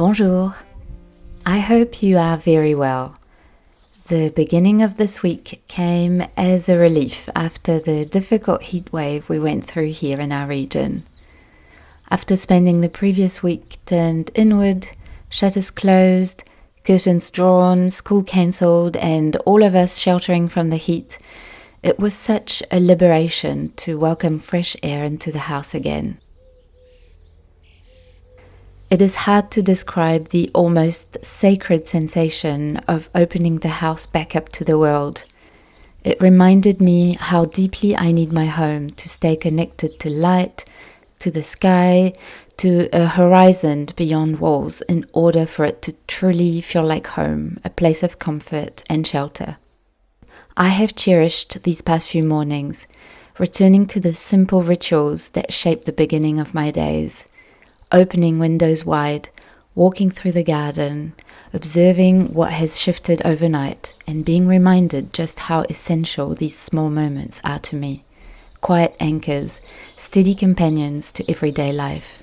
Bonjour. I hope you are very well. The beginning of this week came as a relief after the difficult heat wave we went through here in our region. After spending the previous week turned inward, shutters closed, curtains drawn, school cancelled, and all of us sheltering from the heat, it was such a liberation to welcome fresh air into the house again. It is hard to describe the almost sacred sensation of opening the house back up to the world. It reminded me how deeply I need my home to stay connected to light, to the sky, to a horizon beyond walls in order for it to truly feel like home, a place of comfort and shelter. I have cherished these past few mornings, returning to the simple rituals that shape the beginning of my days. Opening windows wide, walking through the garden, observing what has shifted overnight, and being reminded just how essential these small moments are to me. Quiet anchors, steady companions to everyday life.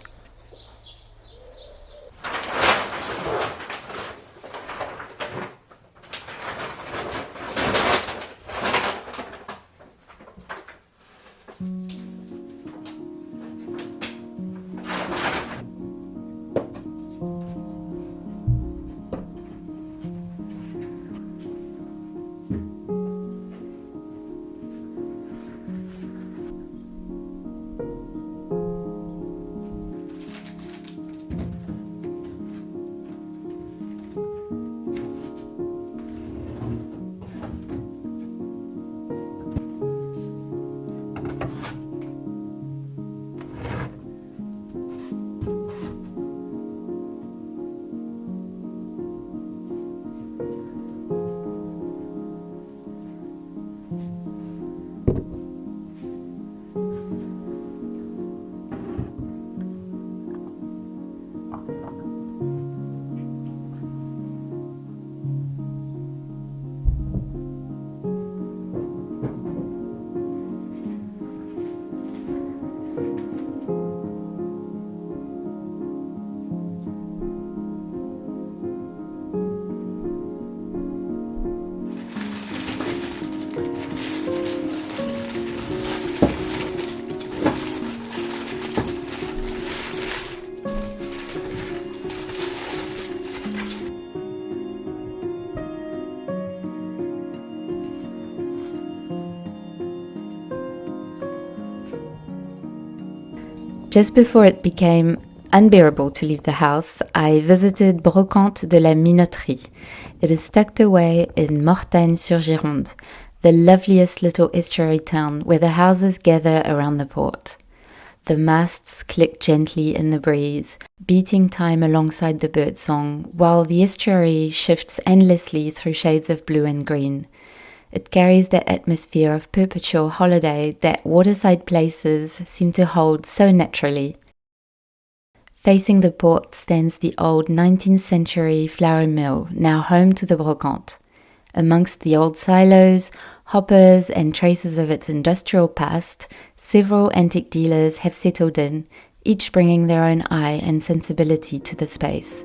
Just before it became unbearable to leave the house, I visited Brocante de la Minoterie. It is tucked away in Mortagne-sur-Gironde, the loveliest little estuary town where the houses gather around the port. The masts click gently in the breeze, beating time alongside the birdsong, while the estuary shifts endlessly through shades of blue and green. It carries that atmosphere of perpetual holiday that waterside places seem to hold so naturally. Facing the port stands the old 19th century flour mill, now home to the Brocante. Amongst the old silos, hoppers, and traces of its industrial past, several antique dealers have settled in, each bringing their own eye and sensibility to the space.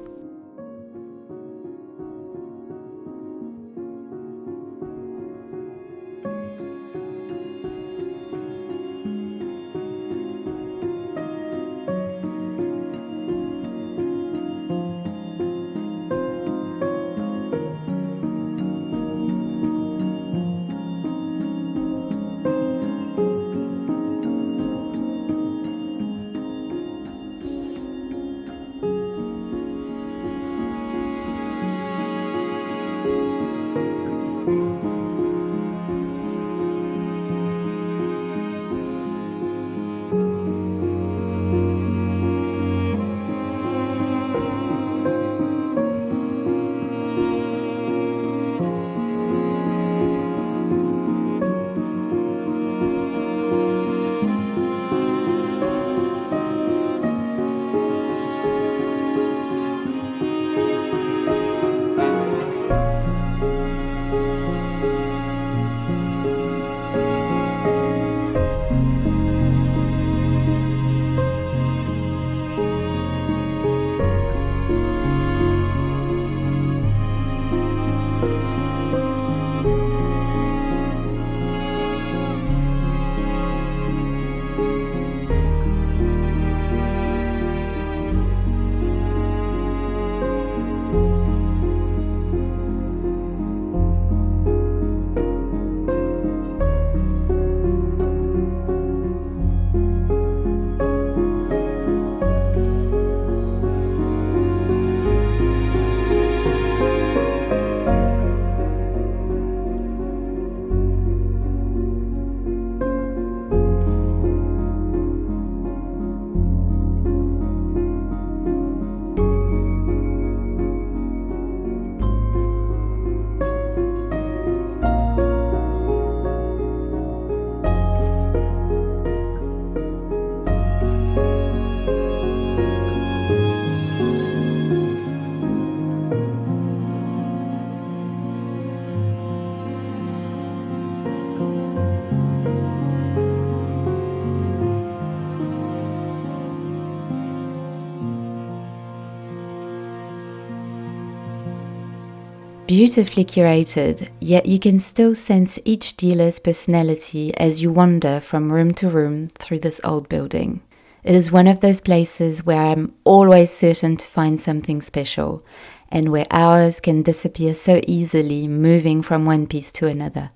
beautifully curated, yet you can still sense each dealer's personality as you wander from room to room through this old building. It is one of those places where I'm always certain to find something special, and where hours can disappear so easily moving from one piece to another.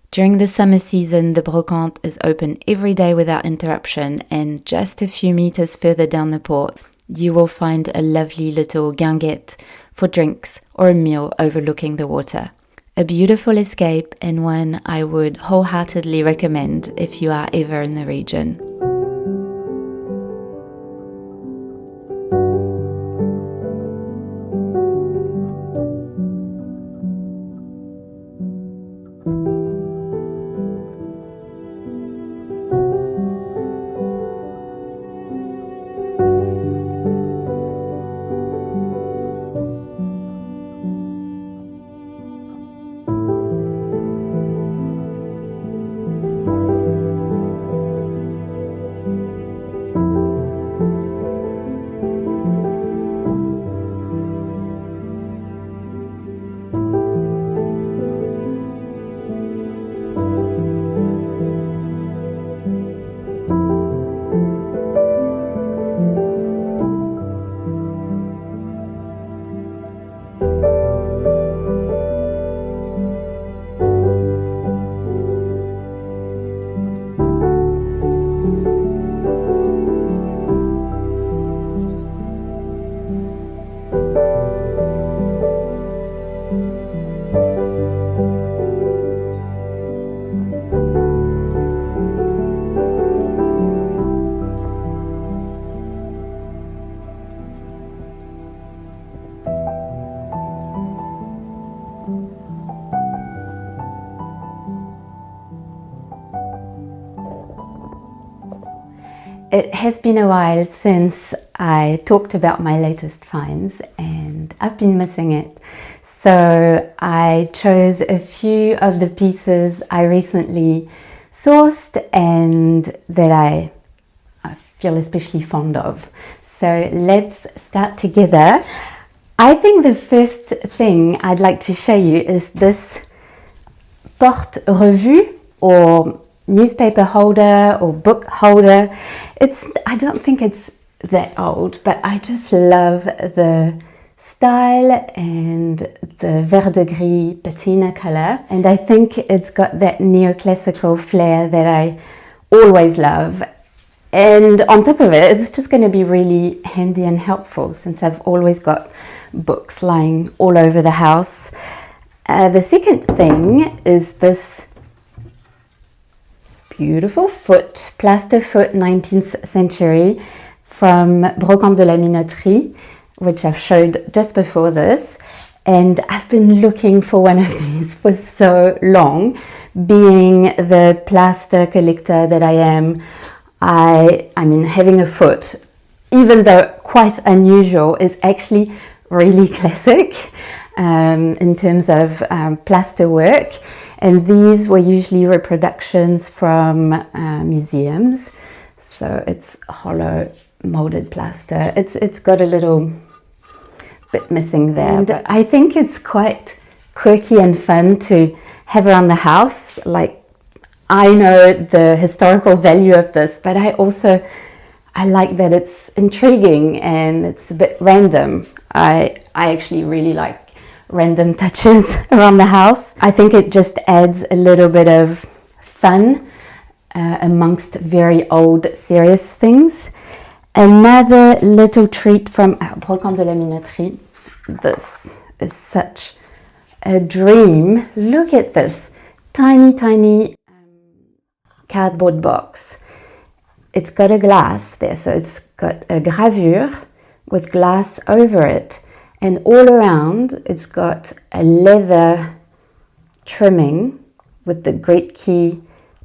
During the summer season, the Brocante is open every day without interruption, and just a few meters further down the port, you will find a lovely little guinguette for drinks or a meal overlooking the water. A beautiful escape, and one I would wholeheartedly recommend if you are ever in the region. It has been a while since I talked about my latest finds, and I've been missing it. So I chose a few of the pieces I recently sourced and that I feel especially fond of. So let's start together. I think the first thing I'd like to show you is this porte-revue, or newspaper holder or book holder. I don't think it's that old, but I just love the style and the vert de gris patina color, and I think it's got that neoclassical flair that I always love. And on top of it, it's just going to be really handy and helpful since I've always got books lying all over the house. The second thing is this beautiful foot, plaster foot, 19th century from Brocante de la Minoterie, which I've showed just before this. And I've been looking for one of these for so long. Being the plaster collector that I am, I mean, having a foot, even though quite unusual, is actually really classic in terms of plaster work. And these were usually reproductions from museums. So it's hollow molded plaster. It's got a little bit missing there. And I think it's quite quirky and fun to have around the house. Like, I know the historical value of this, but I like that it's intriguing and it's a bit random. I actually really like random touches around the house. I think it just adds a little bit of fun amongst very old serious things. Another little treat from Brocante de la Minoterie. This is such a dream. Look at this tiny cardboard box. It's got a glass there, so it's got a gravure with glass over it. And all around, it's got a leather trimming with the great key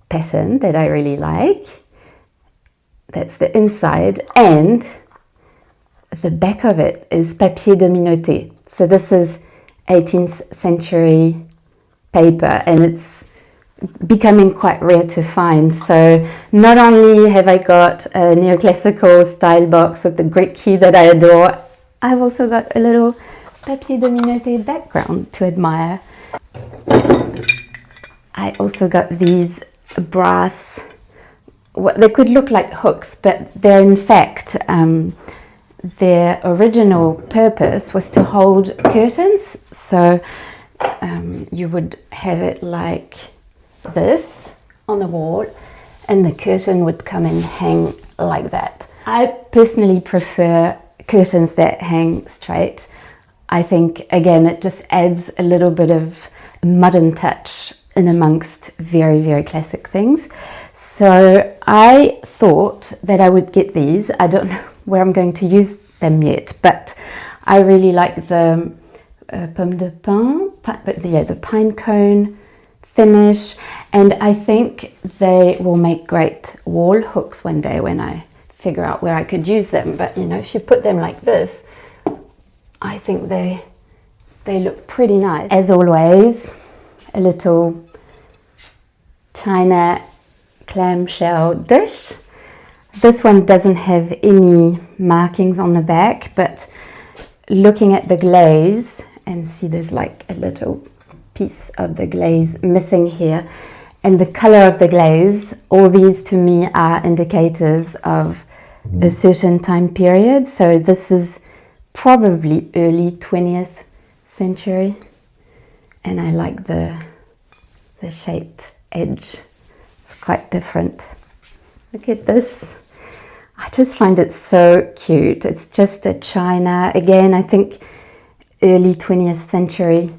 pattern that I really like. That's the inside. And the back of it is papier de Minoterie. So this is 18th century paper, and it's becoming quite rare to find. So not only have I got a neoclassical style box with the great key that I adore, I've also got a little papier dominoté background to admire. I also got these brass, they could look like hooks, but they're in fact, their original purpose was to hold curtains. So you would have it like this on the wall, and the curtain would come and hang like that. I personally prefer curtains that hang straight. I think, again, it just adds a little bit of modern touch in amongst very, very classic things. So I thought that I would get these. I don't know where I'm going to use them yet, but I really like the pomme de pin, the pine cone finish, and I think they will make great wall hooks one day when I figure out where I could use them. But you know, if you put them like this, I think they look pretty nice. As always, a little china clamshell dish. This one doesn't have any markings on the back, but looking at the glaze, and see there's like a little piece of the glaze missing here, and the color of the glaze, all these to me are indicators of a certain time period. So this is probably early 20th century, and I like the shaped edge. It's quite different. Look at this. I just find it so cute. It's just a china, again, I think early 20th century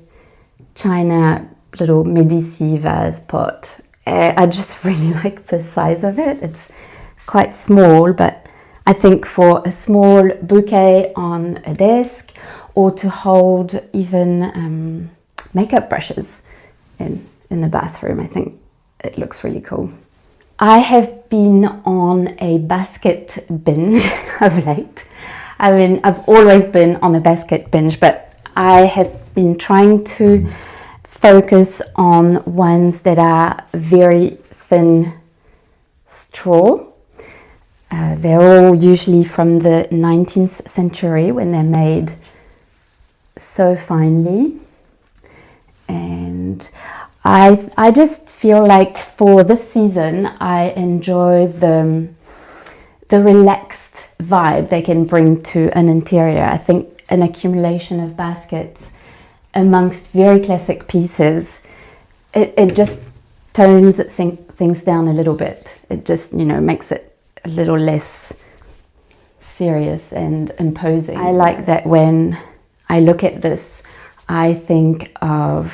china little Medici vase pot. I just really like the size of it. It's quite small, but I think for a small bouquet on a desk, or to hold even makeup brushes in the bathroom, I think it looks really cool. I have been on a basket binge of late. I mean, I've always been on a basket binge, but I have been trying to focus on ones that are very thin straw. They're all usually from the 19th century when they're made so finely. And I just feel like for this season, I enjoy the relaxed vibe they can bring to an interior. I think an accumulation of baskets amongst very classic pieces, it just tones things down a little bit. It just, you know, makes it a little less serious and imposing. I like that when I look at this, I think of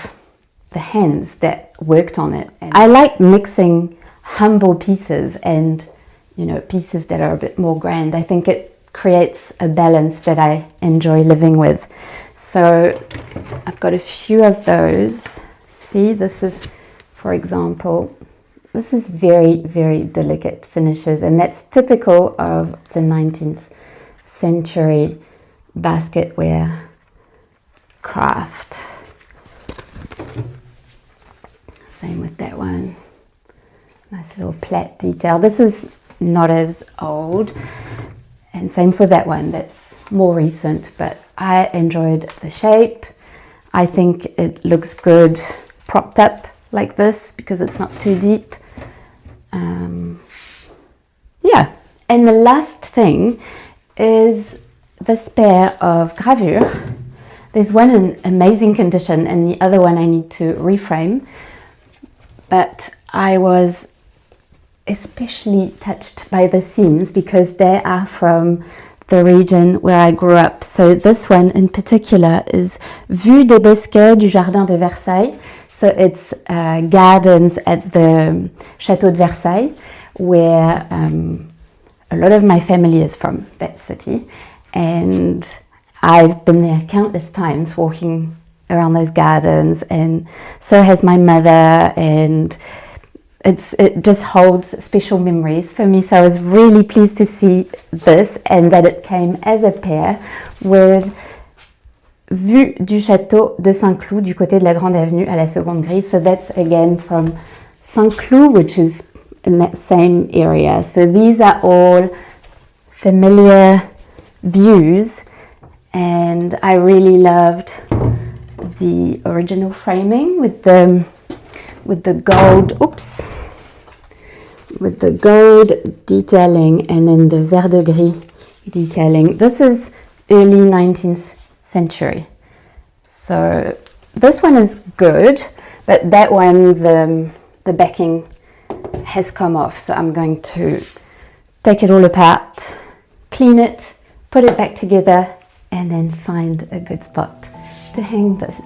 the hands that worked on it. And I like mixing humble pieces and, you know, pieces that are a bit more grand. I think it creates a balance that I enjoy living with. So I've got a few of those. See, this is, for example, this is very, very delicate finishes, and that's typical of the 19th century basketware craft. Same with that one. Nice little plait detail. This is not as old, and same for that one. That's more recent, but I enjoyed the shape. I think it looks good propped up like this because it's not too deep. Yeah, and the last thing is this pair of gravures. There's one in amazing condition and the other one I need to reframe, but I was especially touched by the seams because they are from the region where I grew up. So this one in particular is Vue des Bosquets du Jardin de Versailles. So it's gardens at the Château de Versailles, where a lot of my family is from, that city. And I've been there countless times walking around those gardens, and so has my mother, and it just holds special memories for me. So I was really pleased to see this, and that it came as a pair with Vue du Château de Saint-Cloud du côté de la Grande Avenue à la Seconde Grille. So that's again from Saint-Cloud, which is in that same area. So these are all familiar views, and I really loved the original framing with the gold, with the gold detailing and then the vert de gris detailing. This is early 19th century. So this one is good, but that one, the backing has come off. So I'm going to take it all apart, clean it, put it back together, and then find a good spot to hang this.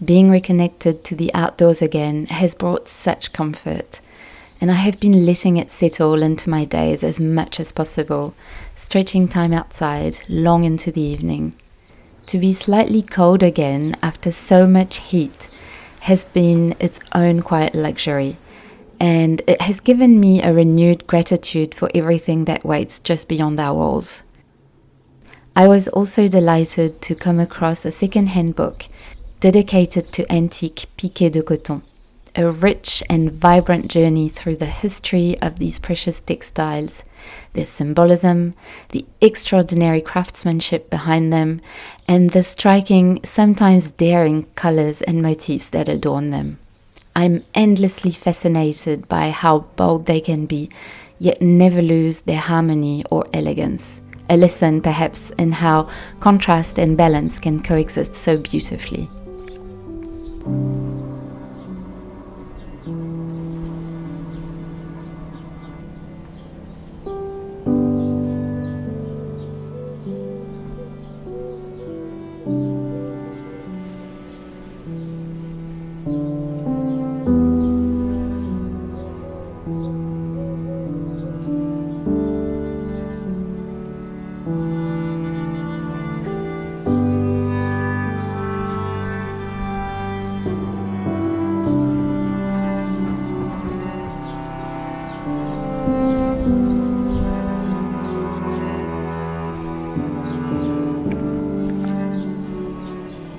Being reconnected to the outdoors again has brought such comfort, and I have been letting it settle into my days as much as possible, stretching time outside long into the evening. To be slightly cold again after so much heat has been its own quiet luxury, and it has given me a renewed gratitude for everything that waits just beyond our walls. I was also delighted to come across a second-hand book dedicated to antique piqués de coton, a rich and vibrant journey through the history of these precious textiles, their symbolism, the extraordinary craftsmanship behind them, and the striking, sometimes daring colors and motifs that adorn them. I'm endlessly fascinated by how bold they can be, yet never lose their harmony or elegance. A lesson, perhaps, in how contrast and balance can coexist so beautifully.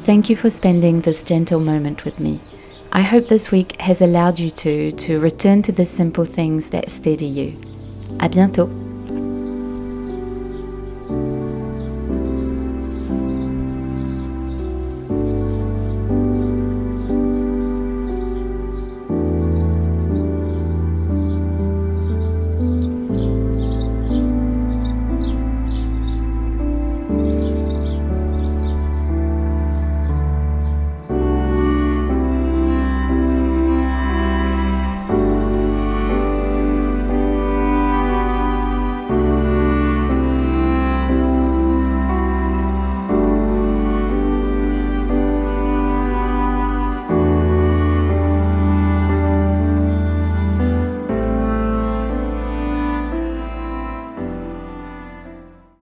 Thank you for spending this gentle moment with me. I hope this week has allowed you to return to the simple things that steady you. À bientôt!